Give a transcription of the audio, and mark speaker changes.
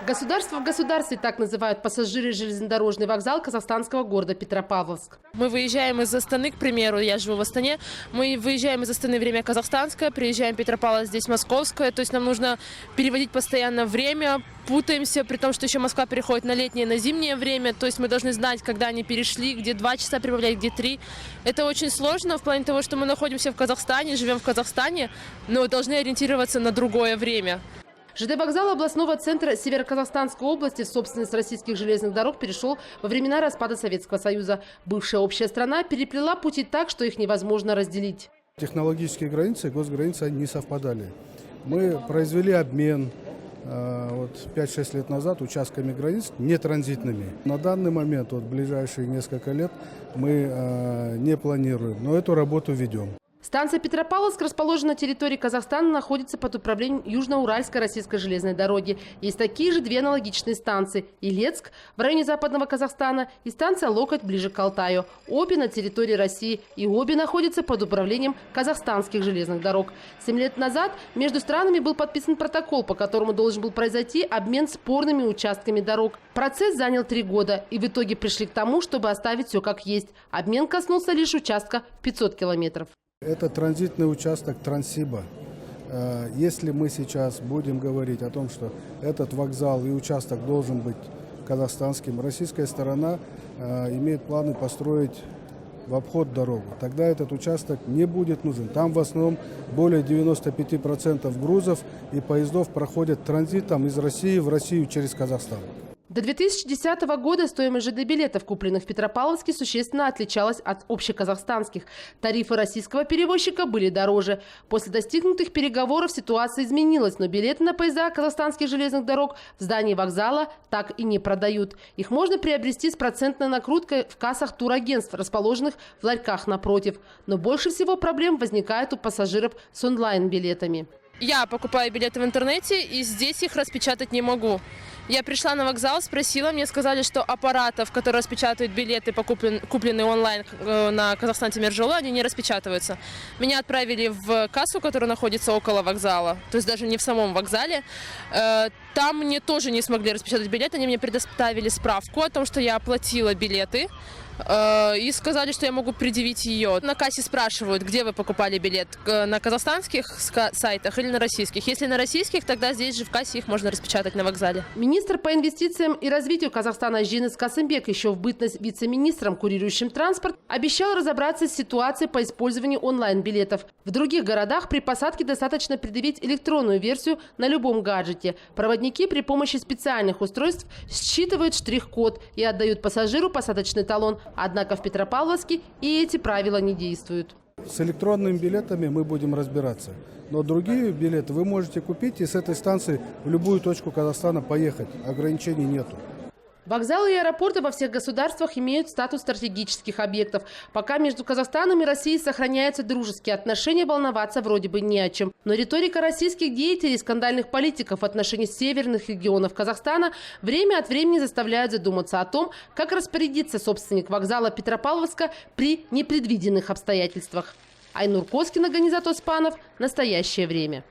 Speaker 1: Государство в государстве — так называют пассажиры железнодорожный вокзал казахстанского города Петропавловск.
Speaker 2: Мы выезжаем из Астаны, к примеру, я живу в Астане. Мы выезжаем из Астаны время казахстанское, приезжаем в Петропавловск, здесь московское. То есть нам нужно переводить постоянно время, путаемся, при том, что еще Москва переходит на летнее, на зимнее время. То есть мы должны знать, когда они перешли, где 2 часа прибавлять, где 3. Это очень сложно в плане того, что мы находимся в Казахстане, живем в Казахстане, но должны ориентироваться на другое время.
Speaker 1: ЖД-вокзал областного центра Северо-Казахстанской области в собственность российских железных дорог перешел во времена распада Советского Союза. Бывшая общая страна переплела пути так, что их невозможно разделить.
Speaker 3: Технологические границы и госграницы не совпадали. Мы произвели обмен 5-6 лет назад участками границ нетранзитными. На данный момент, в ближайшие несколько лет, мы не планируем, но эту работу ведем.
Speaker 1: Станция Петропавловск расположена на территории Казахстана, находится под управлением Южно-Уральской российской железной дороги. Есть такие же 2 аналогичные станции – Илецк в районе Западного Казахстана и станция Локоть ближе к Алтаю. Обе на территории России и обе находятся под управлением казахстанских железных дорог. 7 лет назад между странами был подписан протокол, по которому должен был произойти обмен спорными участками дорог. Процесс занял 3 года, и в итоге пришли к тому, чтобы оставить все как есть. Обмен коснулся лишь участка в 500 километров.
Speaker 3: Это транзитный участок Транссиба. Если мы сейчас будем говорить о том, что этот вокзал и участок должен быть казахстанским, российская сторона имеет планы построить в обход дорогу. Тогда этот участок не будет нужен. Там в основном более 95% грузов и поездов проходят транзитом из России в Россию через Казахстан.
Speaker 1: До 2010 года стоимость ЖД-билетов, купленных в Петропавловске, существенно отличалась от общеказахстанских. Тарифы российского перевозчика были дороже. После достигнутых переговоров ситуация изменилась, но билеты на поезда казахстанских железных дорог в здании вокзала так и не продают. Их можно приобрести с процентной накруткой в кассах турагентств, расположенных в ларьках напротив. Но больше всего проблем возникает у пассажиров с онлайн-билетами.
Speaker 2: Я покупаю билеты в интернете, и здесь их распечатать не могу. Я пришла на вокзал, спросила, мне сказали, что аппаратов, которые распечатывают билеты, купленные онлайн на Казахстан-Темиржолу, они не распечатываются. Меня отправили в кассу, которая находится около вокзала, то есть даже не в самом вокзале. Там мне тоже не смогли распечатать билеты, они мне предоставили справку о том, что я оплатила билеты. И сказали, что я могу предъявить ее. На кассе спрашивают, где вы покупали билет, на казахстанских сайтах или на российских. Если на российских, тогда здесь же в кассе их можно распечатать на вокзале.
Speaker 1: Министр по инвестициям и развитию Казахстана Жиныс Касымбек еще в бытность вице-министром, курирующим транспорт, обещал разобраться с ситуацией по использованию онлайн-билетов. В других городах при посадке достаточно предъявить электронную версию на любом гаджете. Проводники при помощи специальных устройств считывают штрих-код и отдают пассажиру посадочный талон. Однако в Петропавловске и эти правила не действуют.
Speaker 3: С электронными билетами мы будем разбираться. Но другие билеты вы можете купить и с этой станции в любую точку Казахстана поехать. Ограничений нету.
Speaker 1: Вокзалы и аэропорты во всех государствах имеют статус стратегических объектов. Пока между Казахстаном и Россией сохраняются дружеские отношения, волноваться вроде бы не о чем. Но риторика российских деятелей и скандальных политиков в отношении северных регионов Казахстана время от времени заставляют задуматься о том, как распорядиться собственник вокзала Петропавловска при непредвиденных обстоятельствах. Айнур Коскина, Ганизат Оспанов. Настоящее время.